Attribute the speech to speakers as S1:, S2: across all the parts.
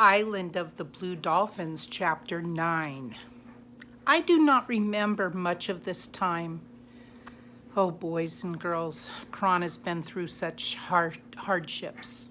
S1: Island of the Blue Dolphins, Chapter 9. I do not remember much of this time. Oh, boys and girls, Kron has been through such hardships.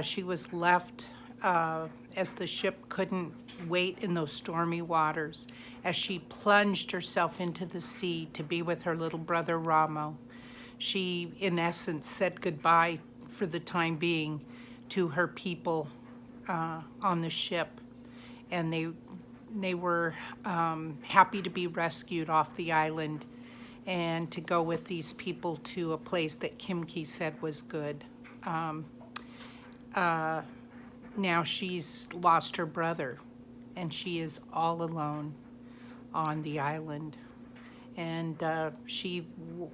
S1: She was left as the ship couldn't wait in those stormy waters, as she plunged herself into the sea to be with her little brother Ramo. She, in essence, said goodbye for the time being to her people on the ship, and they were happy to be rescued off the island and to go with these people to a place that Kimki said was good. Now she's lost her brother, and she is all alone on the island. And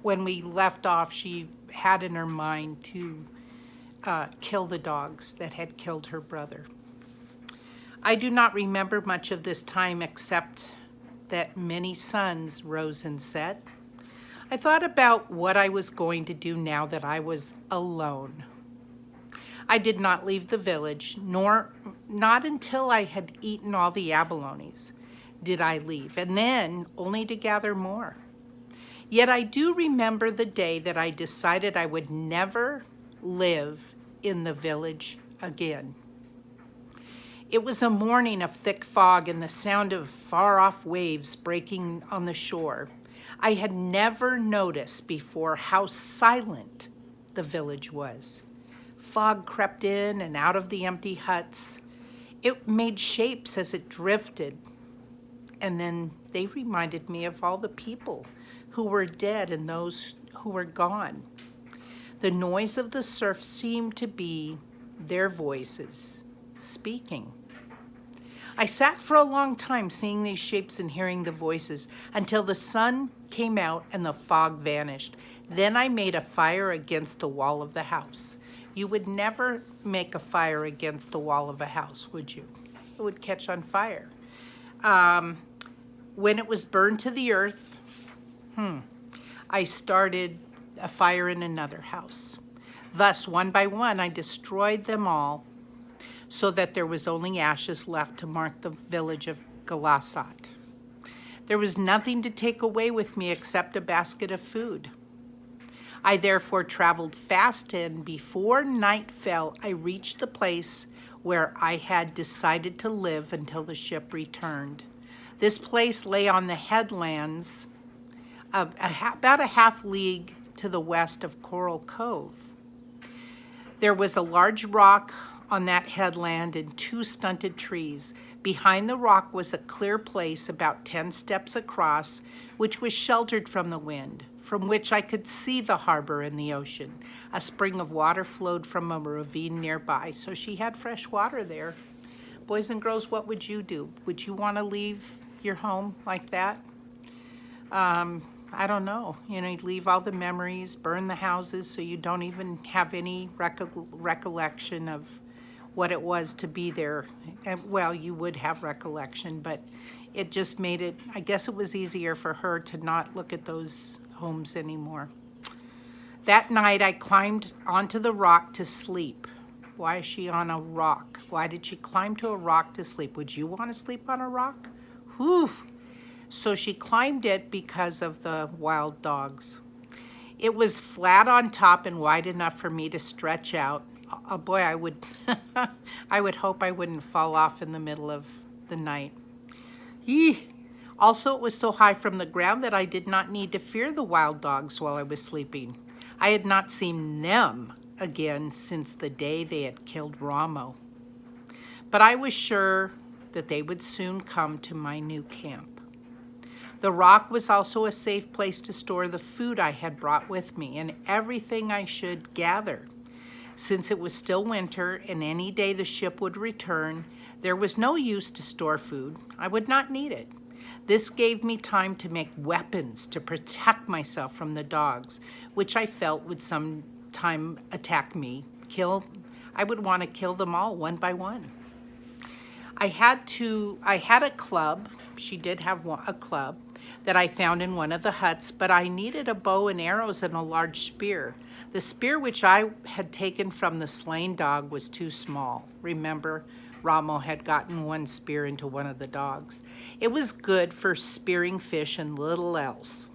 S1: when we left off, she had in her mind to kill the dogs that had killed her brother. I do not remember much of this time except that many suns rose and set. I thought about what I was going to do now that I was alone. I did not leave the village, not until I had eaten all the abalones did I leave, and then only to gather more. Yet I do remember the day that I decided I would never live in the village again. It was a morning of thick fog and the sound of far-off waves breaking on the shore. I had never noticed before how silent the village was. Fog crept in and out of the empty huts. It made shapes as it drifted, and then they reminded me of all the people who were dead and those who were gone. The noise of the surf seemed to be their voices speaking. I sat for a long time seeing these shapes and hearing the voices until the sun came out and the fog vanished. Then I made a fire against the wall of the house. You would never make a fire against the wall of a house, would you? It would catch on fire. When it was burned to the earth, I started a fire in another house. Thus, one by one, I destroyed them all so that there was only ashes left to mark the village of Galasat. There was nothing to take away with me except a basket of food. I therefore traveled fast, and before night fell, I reached the place where I had decided to live until the ship returned. This place lay on the headlands about a half league to the west of Coral Cove. There was a large rock on that headland and 2 stunted trees. Behind the rock was a clear place about 10 steps across, which was sheltered from the wind, from which I could see the harbor and the ocean. A spring of water flowed from a ravine nearby, so she had fresh water there. Boys and girls, what would you do? Would you want to leave your home like that? I don't know. You'd leave all the memories, burn the houses so you don't even have any recollection of what it was to be there. Well, you would have recollection, but it just made it, I guess it was easier for her to not look at those homes anymore. That night I climbed onto the rock to sleep. Why is she on a rock? Why did she climb to a rock to sleep? Would you want to sleep on a rock? Whew. So she climbed it because of the wild dogs. It was flat on top and wide enough for me to stretch out. Oh boy, I would I would hope I wouldn't fall off in the middle of the night. Eeh. Also, it was so high from the ground that I did not need to fear the wild dogs while I was sleeping. I had not seen them again since the day they had killed Ramo. But I was sure that they would soon come to my new camp. The rock was also a safe place to store the food I had brought with me and everything I should gather. Since it was still winter and any day the ship would return, there was no use to store food. I would not need it. This gave me time to make weapons to protect myself from the dogs, which I felt would sometime attack me. I would want to kill them all one by one. I had a club. She did have a club that I found in one of the huts, but I needed a bow and arrows and a large spear. The spear which I had taken from the slain dog was too small. Remember, Ramo had gotten one spear into one of the dogs. It was good for spearing fish and little else.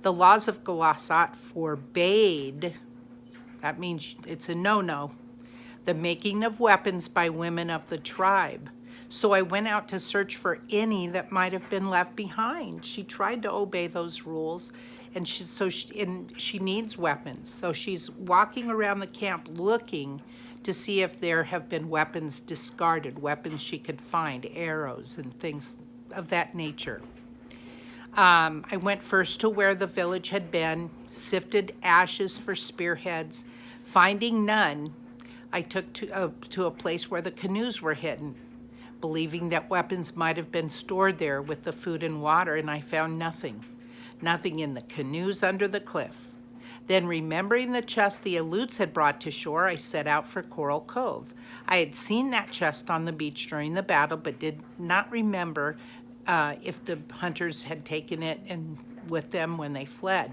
S1: The laws of Galasat forbade, that means it's a no-no, the making of weapons by women of the tribe. So I went out to search for any that might have been left behind. She tried to obey those rules, and she needs weapons. So she's walking around the camp looking to see if there have been weapons discarded, weapons she could find, arrows and things of that nature. I went first to where the village had been, sifted ashes for spearheads. Finding none, I took to a place where the canoes were hidden, believing that weapons might have been stored there with the food and water, and I found nothing. Nothing in the canoes under the cliff. Then, remembering the chest the Aleuts had brought to shore, I set out for Coral Cove. I had seen that chest on the beach during the battle, but did not remember if the hunters had taken it and with them when they fled.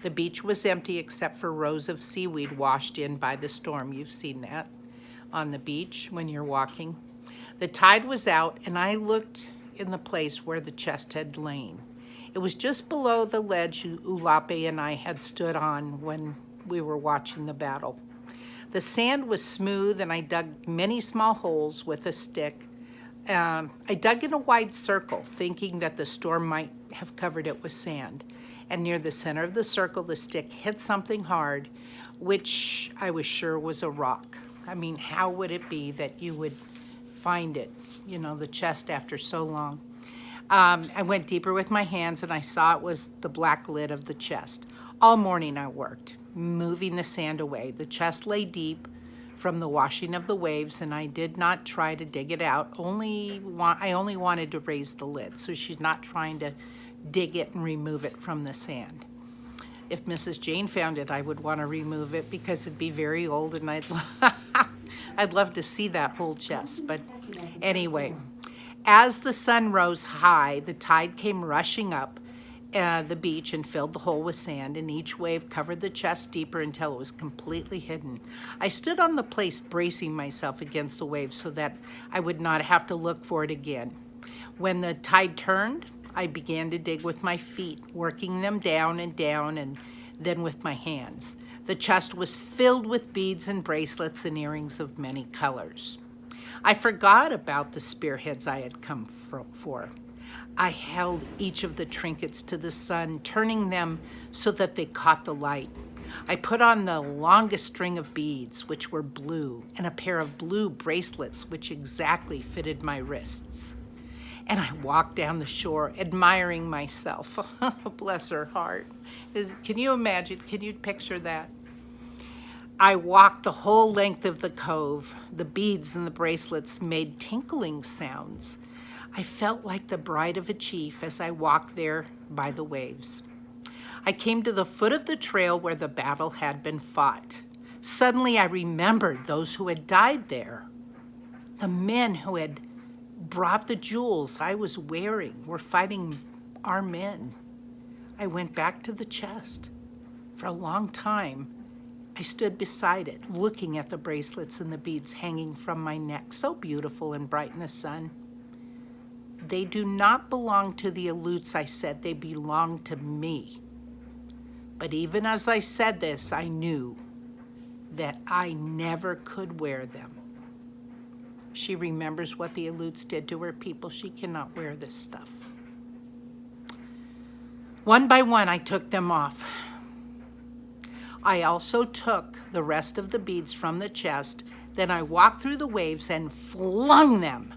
S1: The beach was empty except for rows of seaweed washed in by the storm. You've seen that on the beach when you're walking. The tide was out, and I looked in the place where the chest had lain. It was just below the ledge Ulape and I had stood on when we were watching the battle. The sand was smooth, and I dug many small holes with a stick. I dug in a wide circle, thinking that the storm might have covered it with sand. And near the center of the circle, the stick hit something hard, which I was sure was a rock. I mean, how would it be that you would find it, the chest after so long? I went deeper with my hands, and I saw it was the black lid of the chest. All morning I worked, moving the sand away. The chest lay deep from the washing of the waves, and I did not try to dig it out. I only wanted to raise the lid, so she's not trying to dig it and remove it from the sand. If Mrs. Jane found it, I would want to remove it because it'd be very old, and I'd love to see that whole chest. But anyway, as the sun rose high, the tide came rushing up the beach and filled the hole with sand, and each wave covered the chest deeper until it was completely hidden. I stood on the place, bracing myself against the waves so that I would not have to look for it again. When the tide turned, I began to dig with my feet, working them down, and then with my hands. The chest was filled with beads and bracelets and earrings of many colors. I forgot about the spearheads I had come for. I held each of the trinkets to the sun, turning them so that they caught the light. I put on the longest string of beads, which were blue, and a pair of blue bracelets, which exactly fitted my wrists. And I walked down the shore, admiring myself. Bless her heart. Can you imagine? Can you picture that? I walked the whole length of the cove. The beads and the bracelets made tinkling sounds. I felt like the bride of a chief as I walked there by the waves. I came to the foot of the trail where the battle had been fought. Suddenly I remembered those who had died there. The men who had brought the jewels I was wearing were fighting our men. I went back to the chest. For a long time, I stood beside it, looking at the bracelets and the beads hanging from my neck, so beautiful and bright in the sun. They do not belong to the Aleuts, I said. They belong to me. But even as I said this, I knew that I never could wear them. She remembers what the Aleuts did to her people. She cannot wear this stuff. One by one, I took them off. I also took the rest of the beads from the chest. Then I walked through the waves and flung them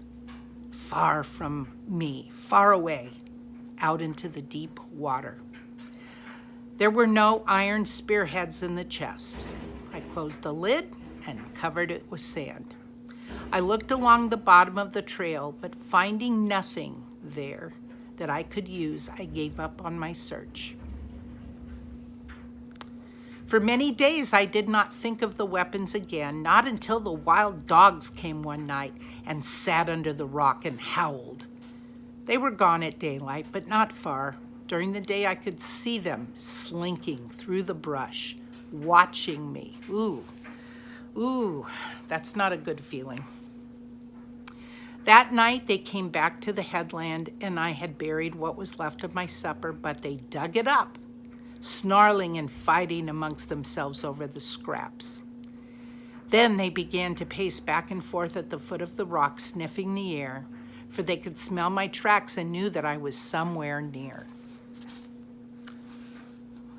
S1: far from me, far away, out into the deep water. There were no iron spearheads in the chest. I closed the lid and covered it with sand. I looked along the bottom of the trail, but finding nothing there that I could use, I gave up on my search. For many days, I did not think of the weapons again, not until the wild dogs came one night and sat under the rock and howled. They were gone at daylight, but not far. During the day, I could see them slinking through the brush, watching me. Ooh, that's not a good feeling. That night they came back to the headland, and I had buried what was left of my supper, but they dug it up, snarling and fighting amongst themselves over the scraps. Then they began to pace back and forth at the foot of the rock, sniffing the air, for they could smell my tracks and knew that I was somewhere near.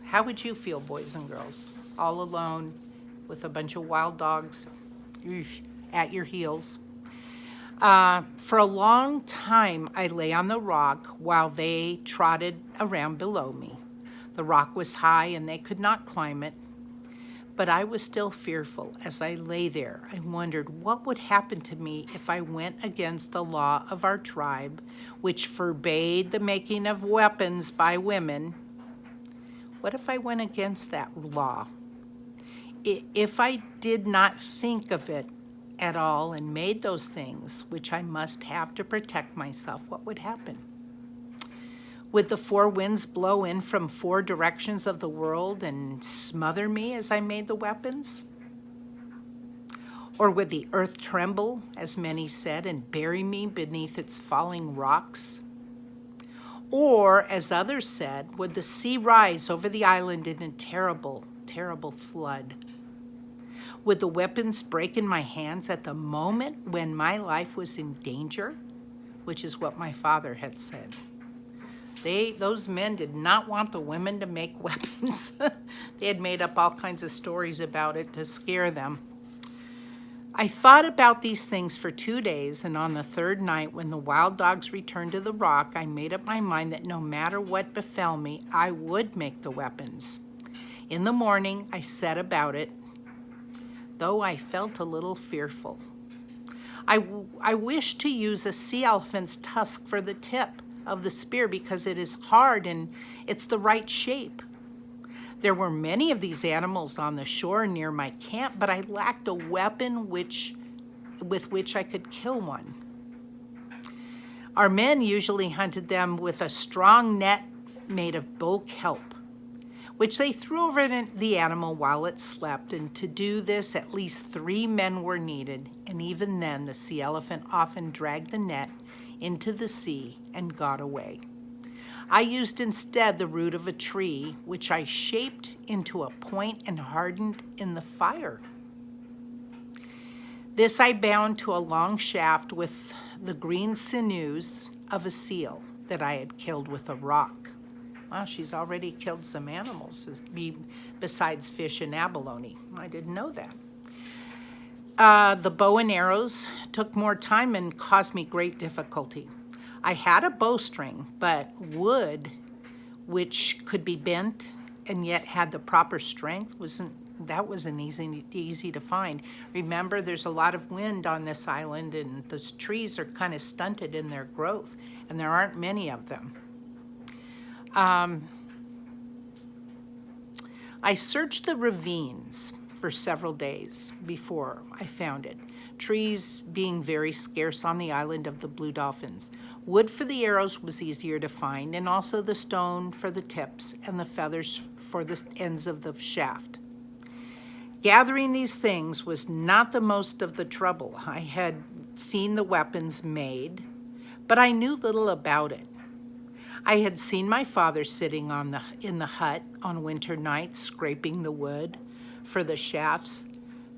S1: How would you feel, boys and girls, all alone with a bunch of wild dogs at your heels? For a long time, I lay on the rock while they trotted around below me. The rock was high and they could not climb it, but I was still fearful. As I lay there, I wondered what would happen to me if I went against the law of our tribe, which forbade the making of weapons by women. What if I went against that law? If I did not think of it at all and made those things, which I must have to protect myself, what would happen? Would the four winds blow in from four directions of the world and smother me as I made the weapons? Or would the earth tremble, as many said, and bury me beneath its falling rocks? Or, as others said, would the sea rise over the island in a terrible, terrible flood? Would the weapons break in my hands at the moment when my life was in danger? Which is what my father had said. Those men did not want the women to make weapons. They had made up all kinds of stories about it to scare them. I thought about these things for 2 days, and on the third night, when the wild dogs returned to the rock, I made up my mind that no matter what befell me, I would make the weapons. In the morning, I set about it, though I felt a little fearful. I wished to use a sea elephant's tusk for the tip of the spear because it is hard and it's the right shape. There were many of these animals on the shore near my camp, but I lacked a weapon with which I could kill one. Our men usually hunted them with a strong net made of bull kelp, which they threw over the animal while it slept, and to do this at least 3 men were needed, and even then the sea elephant often dragged the net into the sea and got away. I used instead the root of a tree, which I shaped into a point and hardened in the fire. This I bound to a long shaft with the green sinews of a seal that I had killed with a rock. Wow, she's already killed some animals besides fish and abalone. I didn't know that. The bow and arrows took more time and caused me great difficulty. I had a bowstring, but wood, which could be bent and yet had the proper strength, wasn't easy to find. Remember, there's a lot of wind on this island, and those trees are kind of stunted in their growth, and there aren't many of them. I searched the ravines for several days before I found it, trees being very scarce on the island of the Blue Dolphins. Wood for the arrows was easier to find, and also the stone for the tips and the feathers for the ends of the shaft. Gathering these things was not the most of the trouble. I had seen the weapons made, but I knew little about it. I had seen my father sitting in the hut on winter nights, scraping the wood for the shafts,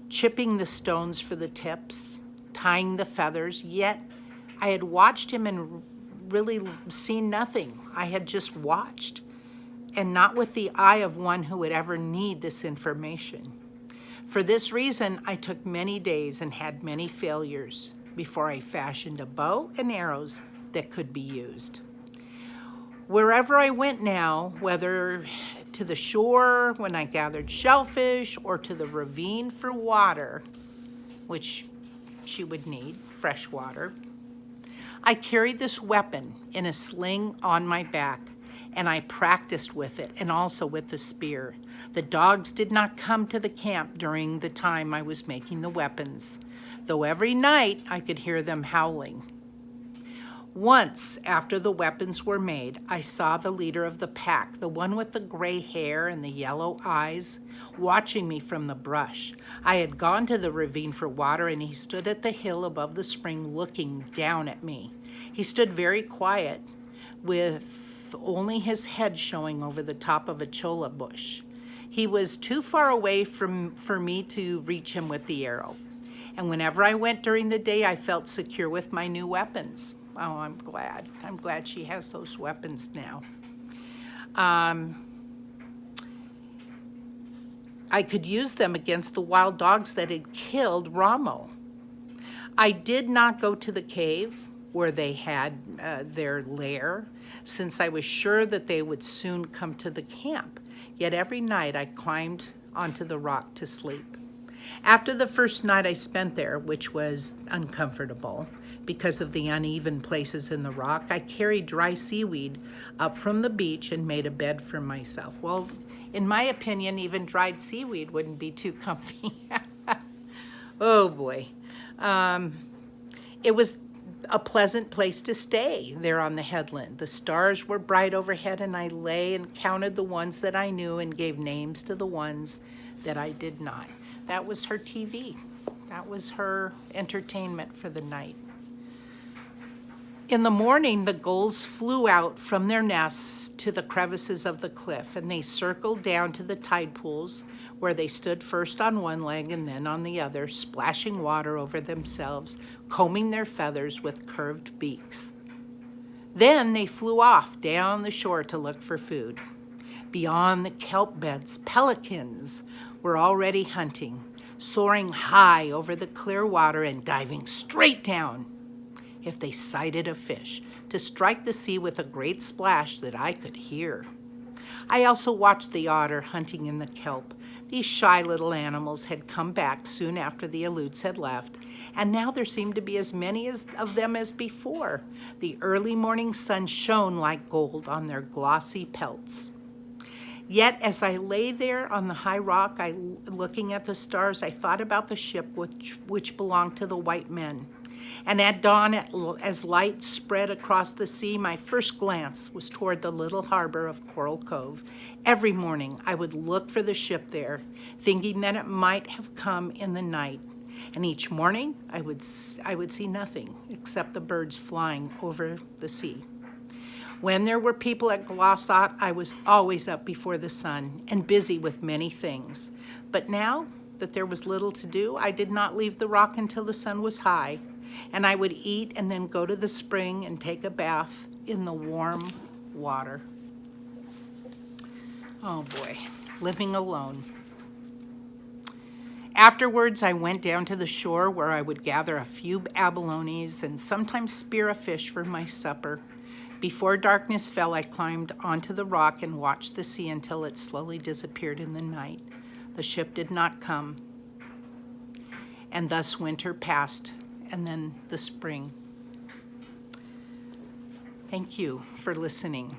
S1: chipping the stones for the tips, tying the feathers, yet I had watched him and really seen nothing. I had just watched, and not with the eye of one who would ever need this information. For this reason, I took many days and had many failures before I fashioned a bow and arrows that could be used. Wherever I went now, whether to the shore when I gathered shellfish or to the ravine for water, which she would need, fresh water, I carried this weapon in a sling on my back, and I practiced with it and also with the spear. The dogs did not come to the camp during the time I was making the weapons, though every night I could hear them howling. Once, after the weapons were made, I saw the leader of the pack, the one with the gray hair and the yellow eyes, watching me from the brush. I had gone to the ravine for water, and he stood at the hill above the spring looking down at me. He stood very quiet, with only his head showing over the top of a cholla bush. He was too far away for me to reach him with the arrow. And whenever I went during the day, I felt secure with my new weapons. Oh, I'm glad. I'm glad she has those weapons now. I could use them against the wild dogs that had killed Ramo. I did not go to the cave where they had their lair, since I was sure that they would soon come to the camp. Yet every night I climbed onto the rock to sleep. After the first night I spent there, which was uncomfortable because of the uneven places in the rock, I carried dry seaweed up from the beach and made a bed for myself. Well, in my opinion, even dried seaweed wouldn't be too comfy. Oh boy. It was a pleasant place to stay there on the headland. The stars were bright overhead, and I lay and counted the ones that I knew and gave names to the ones that I did not. That was her TV. That was her entertainment for the night. In the morning, the gulls flew out from their nests to the crevices of the cliff, and they circled down to the tide pools, where they stood first on one leg and then on the other, splashing water over themselves, combing their feathers with curved beaks. Then they flew off down the shore to look for food. Beyond the kelp beds, pelicans were already hunting, soaring high over the clear water and diving straight down if they sighted a fish, to strike the sea with a great splash that I could hear. I also watched the otter hunting in the kelp. These shy little animals had come back soon after the aleuts had left, and now there seemed to be as many of them as before. The early morning sun shone like gold on their glossy pelts. Yet as I lay there on the high rock, looking at the stars, I thought about the ship which belonged to the white men. And at dawn, as light spread across the sea, my first glance was toward the little harbor of Coral Cove. Every morning, I would look for the ship there, thinking that it might have come in the night. And each morning, I would see nothing except the birds flying over the sea. When there were people at Glossop, I was always up before the sun and busy with many things. But now that there was little to do, I did not leave the rock until the sun was high, and I would eat and then go to the spring and take a bath in the warm water. Oh boy, living alone. Afterwards, I went down to the shore where I would gather a few abalones and sometimes spear a fish for my supper. Before darkness fell, I climbed onto the rock and watched the sea until it slowly disappeared in the night. The ship did not come, and thus winter passed, and then the spring. Thank you for listening.